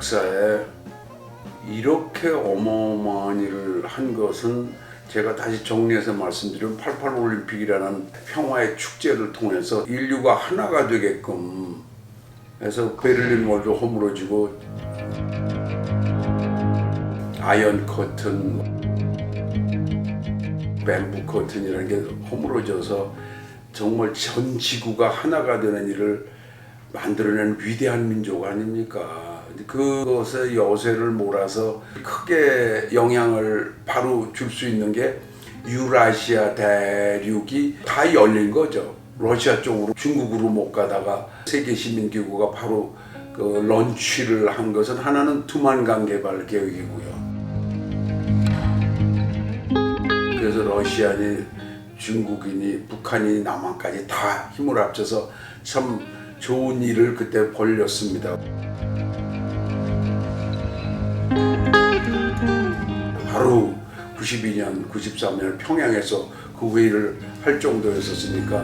역사에 이렇게 어마어마한 일을 한 것은 제가 다시 정리해서 말씀드리면 88 올림픽이라는 평화의 축제를 통해서 인류가 하나가 되게끔 해서 베를린 월도 허물어지고 아이언 커튼, 뱀부 커튼이라는 게 허물어져서 정말 전 지구가 하나가 되는 일을 만들어낸 위대한 민족 아닙니까? 그것에 여세를 몰아서 크게 영향을 바로 줄 수 있는 게 유라시아 대륙이 다 열린 거죠. 러시아 쪽으로 중국으로 못 가다가 세계시민기구가 바로 그 런치를 한 것은 하나는 두만강 개발 계획이고요. 그래서 러시아니, 중국인이, 북한이, 남한까지 다 힘을 합쳐서 참 좋은 일을 그때 벌였습니다. 바로 92년, 93년 평양에서 그 회의를 할 정도였었으니까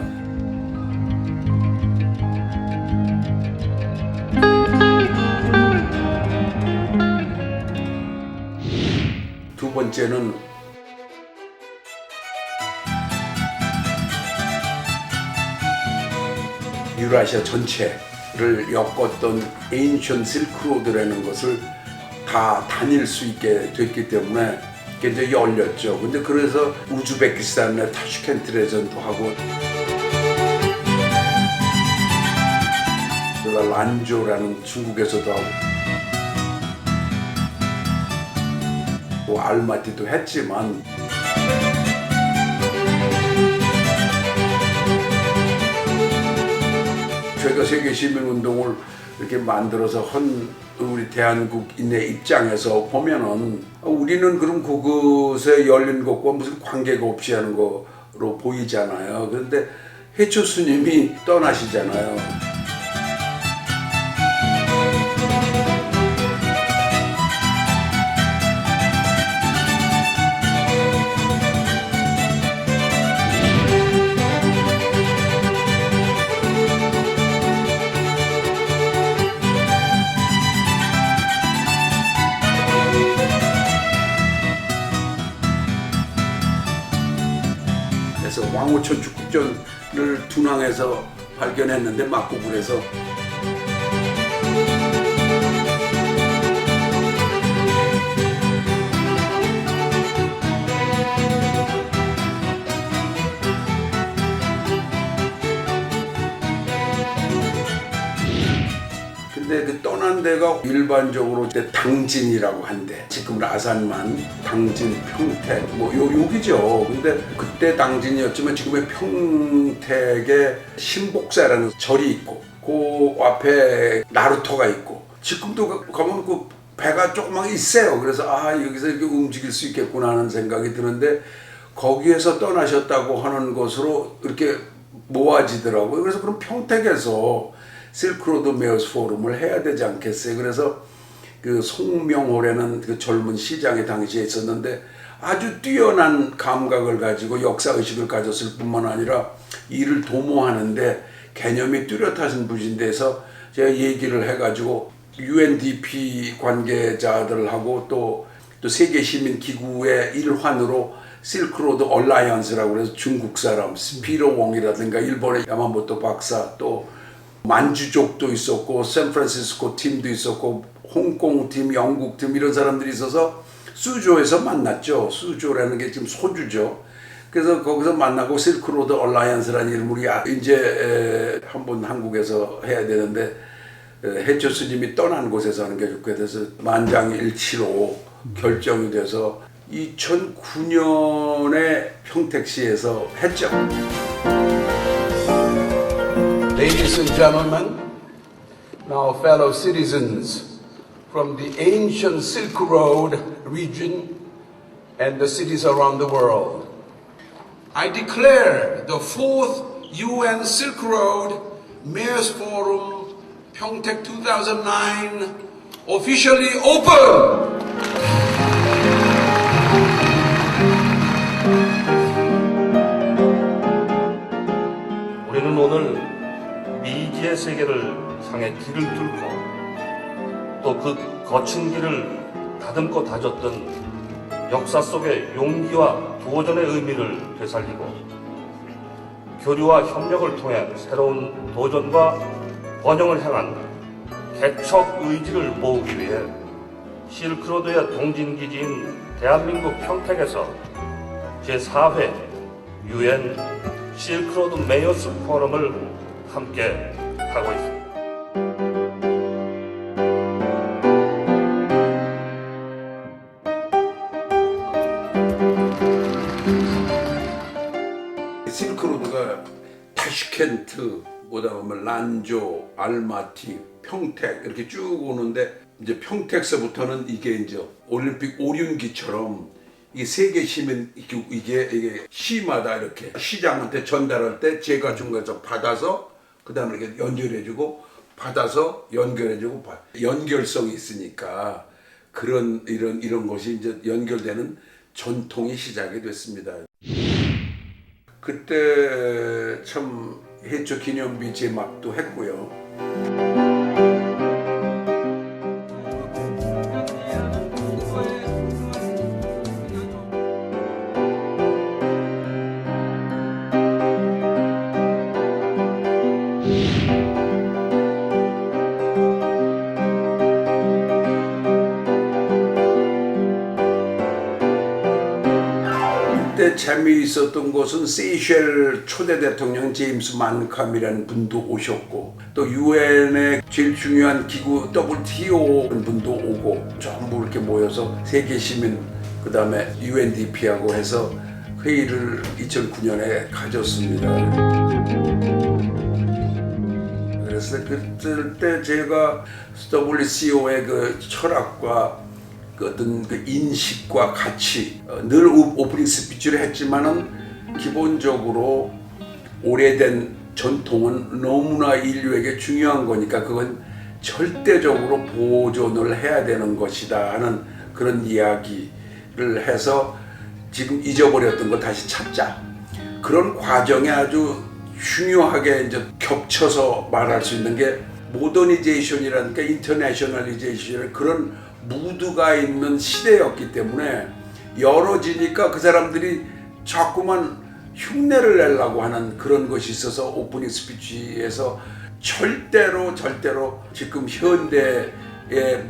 두 번째는 유라시아 전체를 엮었던 에인션 실크로드라는 것을 다 다닐 수 있게 됐기 때문에 이제 열렸죠. 근데 그래서 우즈베키스탄의 타슈켄트 레전도 하고 란조라는 중국에서도 하고 또 알마티도 했지만 저희가 세계시민운동을 이렇게 만들어서 한 우리 대한민국인의 입장에서 보면은 우리는 그럼 그것에 열린 것과 무슨 관계가 없이 하는 거로 보이잖아요. 그런데 해초 스님이 떠나시잖아요. 그래서 왕호천 축국전을 둔항에서 발견했는데 막고불에서 근데 그 떠난 데가 일반적으로 당진이라고 한대. 지금 라산만, 당진, 평택 뭐 여기죠. 근데 그때 당진이었지만 지금의 평택에 신복사라는 절이 있고 그 앞에 나루터가 있고 지금도 가면 그 배가 조그맣게 있어요. 그래서 여기서 이렇게 움직일 수 있겠구나 하는 생각이 드는데 거기에서 떠나셨다고 하는 것으로 이렇게 모아지더라고요. 그래서 그럼 평택에서 실크로드 메어스 포럼을 해야 되지 않겠어요? 그래서 그 송명호라는 그 젊은 시장이 당시에 있었는데 아주 뛰어난 감각을 가지고 역사의식을 가졌을 뿐만 아니라 이를 도모하는데 개념이 뚜렷하신 분인데서 제가 얘기를 해가지고 UNDP 관계자들하고 또 세계시민기구의 일환으로 실크로드 얼라이언스라고 해서 중국 사람 스피로 웡이라든가 일본의 야마모토 박사 또 만주족도 있었고 샌프란시스코 팀도 있었고 홍콩 팀, 영국 팀 이런 사람들이 있어서 수조에서 만났죠. 수조라는 게 지금 소주죠. 그래서 거기서 만나고 실크로드 얼라이언스라는 이름으로 이제 한번 한국에서 해야 되는데 해초 스님이 떠난 곳에서 하는 게 좋게 돼서 만장일치로 결정이 돼서 2009년에 평택시에서 했죠. Ladies and gentlemen, now fellow citizens from the ancient Silk Road region and the cities around the world, I declare the 4th UN Silk Road Mayors Forum Pyeongtaek 2009 officially open! 우리는 오늘 미지의 세계를 향해 길을 뚫고 또 그 거친 길을 다듬고 다졌던 역사 속의 용기와 도전의 의미를 되살리고 교류와 협력을 통해 새로운 도전과 번영을 향한 개척 의지를 모으기 위해 실크로드의 동진기지인 대한민국 평택에서 제4회 UN 실크로드 메이어스 포럼을 함께 하고 있습니다. 실크로드가 타슈켄트, 그다음에 란조, 알마티, 평택 이렇게 쭉 오는데 이제 평택서부터는 이게 이제 올림픽 오륜기처럼 이게 세계 시민 이게 시마다 이렇게 시장한테 전달할 때 제가 중간에서 받아서 그다음에 이렇게 연결해주고 받아서 연결해주고 연결성이 있으니까 그런 이런 것이 이제 연결되는 전통이 시작이 됐습니다. 그때 참 해초 기념비 제막도 했고요. 그때 재미있었던 것은 세이셸 초대 대통령 제임스 만캄이라는 분도 오셨고 또 유엔의 제일 중요한 기구 WTO 분도 오고 전부 이렇게 모여서 세계 시민 그 다음에 UNDP하고 해서 회의를 2009년에 가졌습니다. 그래서 그때 제가 WCO의 그 철학과 그 어떤 그 인식과 가치 늘 오프닝 스피치를 했지만은 기본적으로 오래된 전통은 너무나 인류에게 중요한 거니까 그건 절대적으로 보존을 해야 되는 것이다 하는 그런 이야기를 해서 지금 잊어버렸던 거 다시 찾자 그런 과정에 아주 중요하게 이제 겹쳐서 말할 수 있는 게 모더니제이션이라든가 인터내셔널리제이션 그런 무드가 있는 시대였기 때문에 열어지니까 그 사람들이 자꾸만 흉내를 내려고 하는 그런 것이 있어서 오프닝 스피치에서 절대로 지금 현대의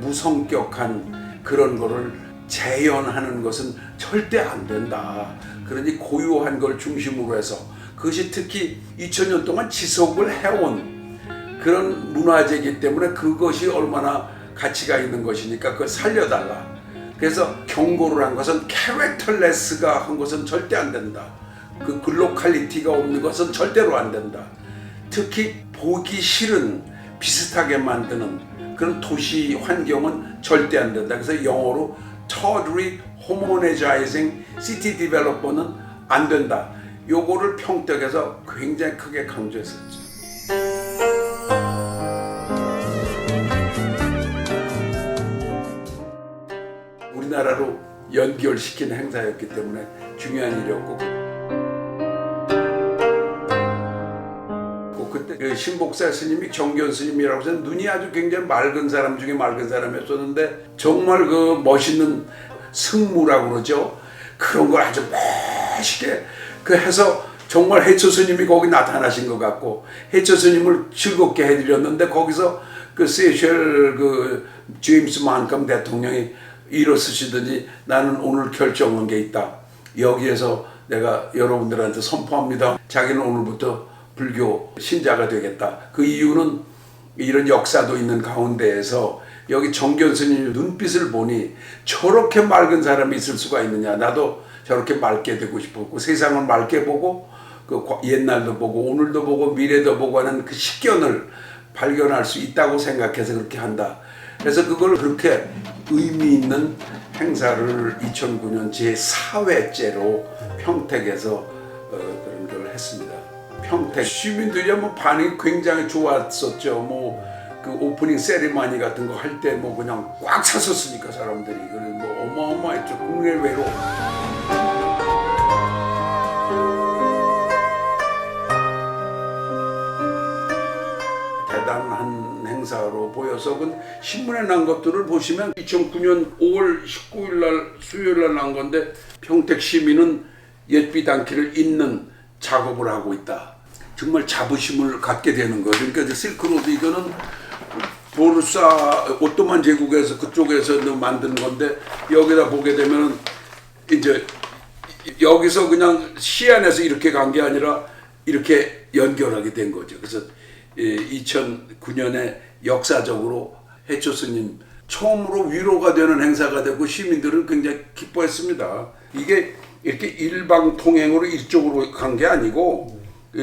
무성격한 그런 거를 재현하는 것은 절대 안 된다. 그러니 고유한 걸 중심으로 해서 그것이 특히 2000년 동안 지속을 해온 그런 문화재이기 때문에 그것이 얼마나 가치가 있는 것이니까 그걸 살려달라. 그래서 경고를 한 것은 캐릭터레스가 한 것은 절대 안 된다. 그 글로컬리티가 없는 것은 절대로 안 된다. 특히 보기 싫은 비슷하게 만드는 그런 도시 환경은 절대 안 된다. 그래서 영어로 totally homogenizing city developer는 안 된다. 요거를 평택에서 굉장히 크게 강조했었죠. 우리나라로 연결시킨 행사였기 때문에 중요한 일이었고 그때 그 신복사 스님이 정견 스님이라고 해서 눈이 아주 굉장히 맑은 사람 중에 맑은 사람이었었는데 정말 그 멋있는 승무라고 그러죠. 그런 걸 아주 멋있게 그 해서 정말 해초 스님이 거기 나타나신 것 같고 해초 스님을 즐겁게 해드렸는데 거기서 그 세이셸 그 제임스 만캄 대통령이 일어서시더니 나는 오늘 결정한 게 있다. 여기에서 내가 여러분들한테 선포합니다. 자기는 오늘부터 불교 신자가 되겠다. 그 이유는 이런 역사도 있는 가운데에서 여기 정견 스님 눈빛을 보니 저렇게 맑은 사람이 있을 수가 있느냐. 나도 저렇게 맑게 되고 싶었고 세상을 맑게 보고 그 옛날도 보고 오늘도 보고 미래도 보고 하는 그 식견을 발견할 수 있다고 생각해서 그렇게 한다. 그래서 그걸 그렇게 의미 있는 행사를 2009년 제4회째로 평택에서 그런 걸 했습니다. 평택 시민들이 뭐 반응이 굉장히 좋았었죠. 뭐 그 오프닝 세리머니 같은 거 할 때 뭐 그냥 꽉 찼었으니까 사람들이 그래 뭐 어마어마했죠. 국내외로. 대단한 행사로 보였. 썩은 신문에 난 것들을 보시면 2009년 5월 19일 날 수요일 날 난 건데 평택 시민은 옛비단길을 잇는 작업을 하고 있다. 정말 자부심을 갖게 되는 거죠. 그러니까 이제 실크로드 이거는 보르사 오토만 제국에서 그쪽에서 만든 건데 여기다 보게 되면 이제 여기서 그냥 시안에서 이렇게 간 게 아니라 이렇게 연결하게 된 거죠. 그래서 2009년에 역사적으로 해초 스님 처음으로 위로가 되는 행사가 되고 시민들은 굉장히 기뻐했습니다. 이게 이렇게 일방 통행으로 이쪽으로 간 게 아니고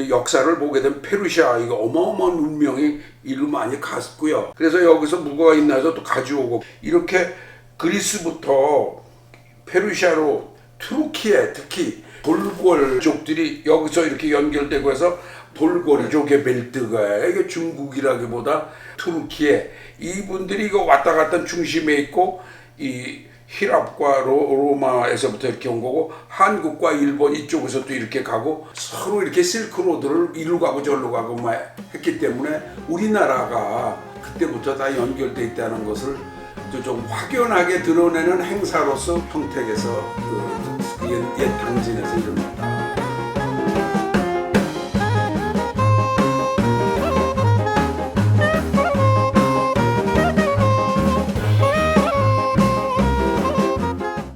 역사를 보게 되면 페르시아 이거 어마어마한 문명이 일로 많이 갔고요. 그래서 여기서 뭐가 있나 해서 또 가져오고 이렇게 그리스부터 페르시아로 투르키에 특히 돌궐족들이 여기서 이렇게 연결되고 해서 돌궐족의 벨트가 이게 중국이라기보다 투르키에 이분들이 이거 왔다 갔다 중심에 있고 이 히랍과 로마에서부터 이렇게 온 거고 한국과 일본 이쪽에서 또 이렇게 가고 서로 이렇게 실크로드를 이리로 가고 저리로 가고 막 했기 때문에 우리나라가 그때부터 다 연결돼 있다는 것을 좀 확연하게 드러내는 행사로서 평택에서 그 옛 당진에서 일어났다.